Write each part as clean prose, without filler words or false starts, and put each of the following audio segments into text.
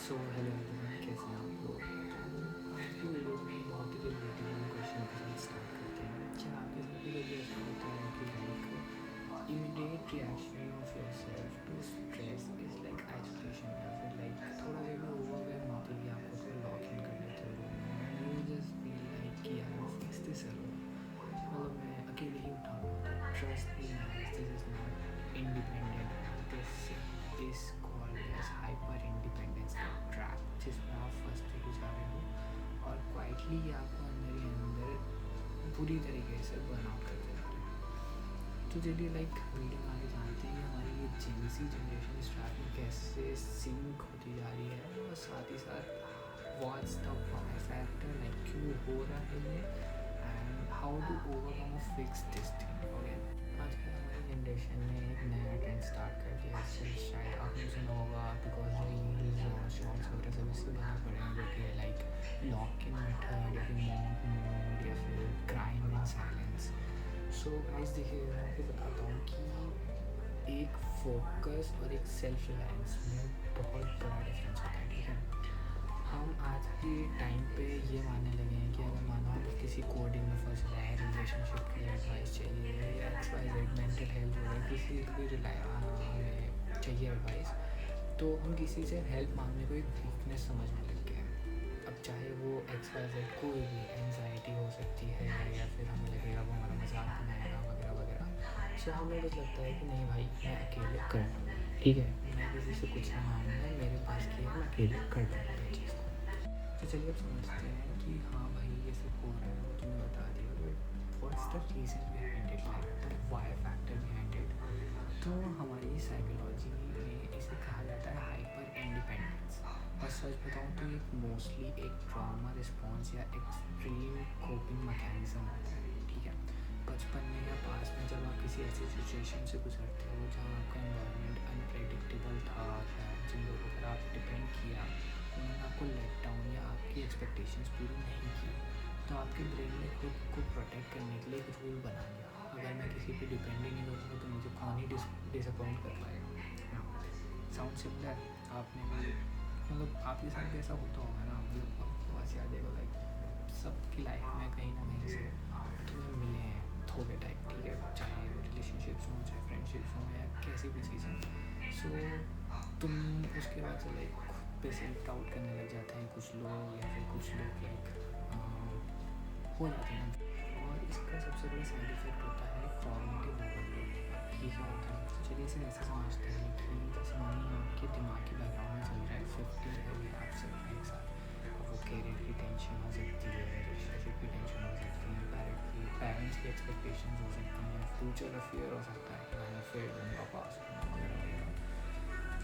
So hello everyone, कैसे हैं आप लोग। तो आज की वीडियो में बहुत ही रिलेटेबल क्वेश्चन के साथ स्टार्ट करते हैं। क्या आपके साथ भी कभी ऐसा होता है कि like immediate reaction of yourself to stress is like isolation, या फिर लाइक थोड़ा सा भी ओवरवेलम होती है कि आप खुद को लॉक इन कर लेते हो रूम में and you just feel like कि यार मैं फेस दिस अलोन, मतलब मैं अकेले ही उठाऊंगा। तो trust me guys, this is not independent, this called as hyper independence trap, जिसमें आप फंसते ही जा रहे हो और क्वाइटली आपको अंदर ही अंदर बुरी तरीके से बर्नआउट करते जा रहे हैं। तो चलिए लाइक वीडियो में आगे जानते हैं कि हमारी ये जेंसी जनरेशन इस ट्रैप में कैसे सिंक होती जा रही है, और साथ ही साथ what's the Y factor, like क्यों हो रहा है ये, एंड हाउ टू ओवरकम और फिक्स दिस थिंग। ओके, आजकल हमारी जनरेशन ने एक नया ट्रेंड स्टार्ट कर दिया है, शायद आपने सुना होगा, बिकॉज रील्स और शॉर्ट्स वगैरह सब इससे बने पड़े हैं, जो कि लाइक लॉक इन मेथड या फिर मॉन्क मोड या फिर crime in silence. So guys देखिए, मैं आपको बताता हूँ कि एक फोकस और एक सेल्फ रिलायंस में बहुत बड़ा डिफरेंस होता है। ठीक है, हम आज के टाइम पे ये मानने लगे हैं कि अगर मानो आप किसी कोडिंग में फंस रहे हैं, रिलेशनशिप के लिए एडवाइस चाहिए या XYZ मेंटल हेल्थ वगैरह किसी भी हमें चाहिए एडवाइस, तो हम किसी से हेल्प मांगने को एक वीकनेस समझने लग गए हैं। अब चाहे वो XYZ कोई भी एंजाइटी हो सकती है या फिर हमें लगेगा वो हमारा मजाक बनाएगा वगैरह वगैरह। सो हमें बस लगता है कि नहीं भाई, मैं अकेले कर लूँगा, ठीक है, मैं किसी से कुछ नहीं मांगूंगा, मेरे पास की है, मैं अकेले कर लूँगा ये चीज़। तो चलिए अब समझते हैं कि हाँ भाई ये सब हो रहा है, वो तुम्हें बता दिया, but what's the reason behind it, like the Y factor behind it. तो हमारी साइकोलॉजी में इसे कहा जाता है हाइपर इंडिपेंडेंस, और सच बताऊँ तो एक मोस्टली एक ट्रॉमा रिस्पॉन्स या एक्सट्रीम कोपिंग मैकेनिज्म होता है। ठीक है, बचपन में या पास में जब आप किसी ऐसी सिचुएशन से गुजरते हो जहाँ आपका इन्वायरमेंट अनप्रेडिक्टेबल था, या जिन लोगों पर आप डिपेंड किया उन्होंने आपको लेट डाउन या आपकी एक्सपेक्टेशंस पूरी नहीं की, तो आपके ब्रेन ने खुद को प्रोटेक्ट करने के लिए एक रूल बना लिया, अगर मैं किसी पे डिपेंड ही नहीं करूँगा तो मुझे कौन ही डिसअपॉइंट कर पाएगा। साउंड सिमिलर, आपने भी मतलब आपके साथ भी ऐसा होता होगा ना, मतलब आपको बस याद है लाइक सबकी लाइफ में कहीं ना कहीं से तुम्हें मिले हैं थोड़े टाइप। ठीक है, चाहे रिलेशनशिप्स हों, चाहे फ्रेंडशिप्स हों, या कैसी भी चीज़ें। सो तुम उसके बाद से लाइक खुद पे सेल्फ डाउट करने लग जाते हैं कुछ लोग, या फिर कुछ लोग लाइक हो जाते हैं। और इसका सबसे बड़ा साइड इफेक्ट होता है कॉग्निटिव ओवरलोड। ये क्या होता है, तो चलिए इसे ऐसे समझते हैं कि जैसे मानिए आपके दिमाग के बैकग्राउंड में चल रहा है 50 हैवी ऐप्स चल रहे हैं एक साथ। अब वो कैरियर की टेंशन हो सकती है, रिलेशनशिप की टेंशन हो सकती है, पेरेंट्स की एक्सपेक्टेशंस हो सकती हैं, फ्यूचर का फियर हो सकता है कि मैं फेल होऊंगा, पास होऊंगा वगैरह वगैरह।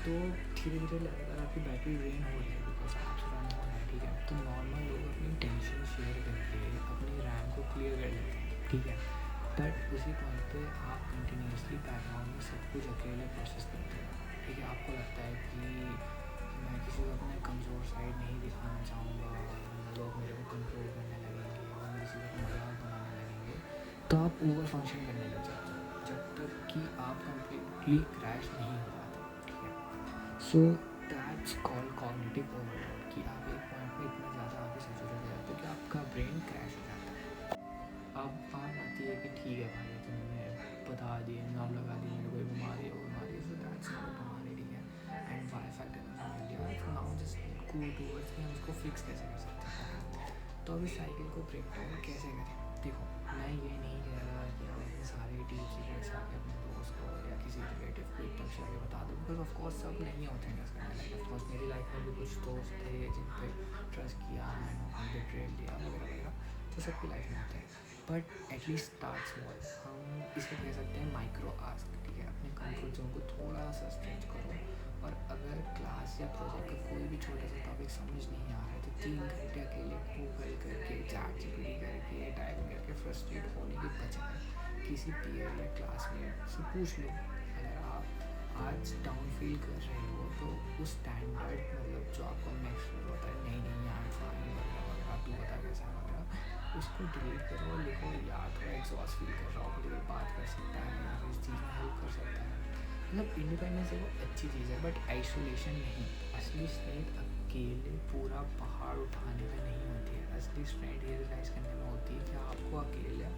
तो धीरे धीरे लगातार आपकी बैटरी ड्रेन हो रही है, बिकॉज ऐप्स रन हो रहा है। ठीक है, तो नॉर्मल लोग अपनी टेंशन शेयर करके अपनी रैम को क्लियर कर लेते हैं। ठीक है, बट उसी पॉइंट पे आप कंटिन्यूसली बैकग्राउंड में सब कुछ अकेले प्रोसेस करते हो। ठीक है, आपको लगता है कि मैं किसी को अपने कमज़ोर साइड नहीं दिखाना चाहूँगा, लोग मेरे को कंट्रोल करने लगेंगे और मेरे किसी को मजाक बनाने लगेंगे, तो आप ओवर फंक्शन करने लग जाते हो जब तक कि आप कंप्लीटली क्रैश नहीं हो जाते। ठीक है, so that's called cognitive overload, कि आप एक पॉइंट पे इतना ज़्यादा आगे सेचुरेट हो जाते हो कि आपका ब्रेन क्रैश हो जाता है। अब बात आती है कि ठीक है भाई, तुमने बता दिए, नाम लगा दिए मेरे कोई बीमारी हो, बीमारी, सो दैट्स नॉट बीमारी। ठीक है, एंड वाई फैक्टर समझ लिया, नाउ जस्ट गो टूवर्ड्स कि हम इसको फिक्स कैसे कर सकते हैं। तो अब इस साइकिल को ब्रेक डाउन कैसे करें। देखो, मैं ये नहीं कह रहा कि आप अपने सारे डीप सीक्रेट्स आके अपने दोस्त को या किसी रिलेटिव को एकदम से आगे बता दो, बिकॉज ऑफकोर्स सब नहीं होते हैं इसका लाइफ। ऑफकोर्स मेरी लाइफ में भी कुछ दोस्त थे जिन पे ट्रस्ट किया, मैंने बिट्रेल दिया वगैरह वगैरह, तो सबकी लाइफ में होते हैं। बट एटलीस्ट स्टार्ट स्मॉल, हम इसे कह सकते हैं माइक्रो आस्क। ठीक है, अपने कंफर्ट जोन को थोड़ा सा स्ट्रेच करो, और अगर क्लास या प्रोजेक्ट का कोई भी छोटा सा टॉपिक समझ नहीं आ रहा है तो 3 घंटे अकेले गूगल करके, चैट जीपीटी करके, टाइप करके फ्रस्ट्रेट होने के बजाय किसी पीयर या क्लासमेट से पूछ लो। अगर आप आज डाउन फील कर रहे हो तो उस स्टैंडर्ड मतलब जो आपको नेक्स्ट होता है, नहीं नहीं आई एम फाइन वगैरह वगैरह, तू बता कैसा वगैरह, उसको डिलीट करो और लिखो यार थोड़ा एग्जॉस्ट फील कर रहा हूँ, मुझे बात कर सकता है या इस चीज़ में हेल्प कर सकता है। मतलब इंडिपेंडेंस एक अच्छी चीज़ है, बट आइसोलेशन नहीं। असली स्ट्रेंथ अकेले पूरा पहाड़ उठाने में नहीं होती है, असली स्ट्रेंथ रियलाइज़ करने में होती है कि आपको अकेले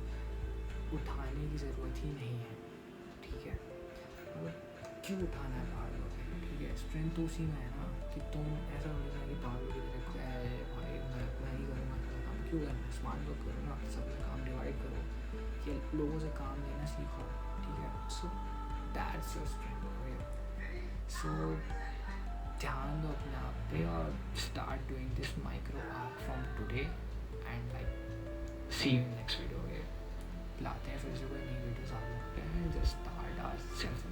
उठाने की ज़रूरत ही नहीं है, ठीक है। मतलब क्यों उठाना है पहाड़ को, ठीक है। स्ट्रेंथ तो उसी में है ना कि तुम ऐसा हो जाए कि पहाड़ों की तरह भाई मैं अपना ही करूँगा, काम क्यों करना, स्मार्ट वर्क करो ना, सब काम डिवाइड करो, कि लोगों से काम लेना सीखो, ठीक है। So that's your strength. So ध्यान दो अपने आप पे और start doing this micro arc from today and like see you next video. लाते हैं फिर से कोई नई वीडियोस आ सकते हैं, जस्ट स्टार्ट आवर सेल्फ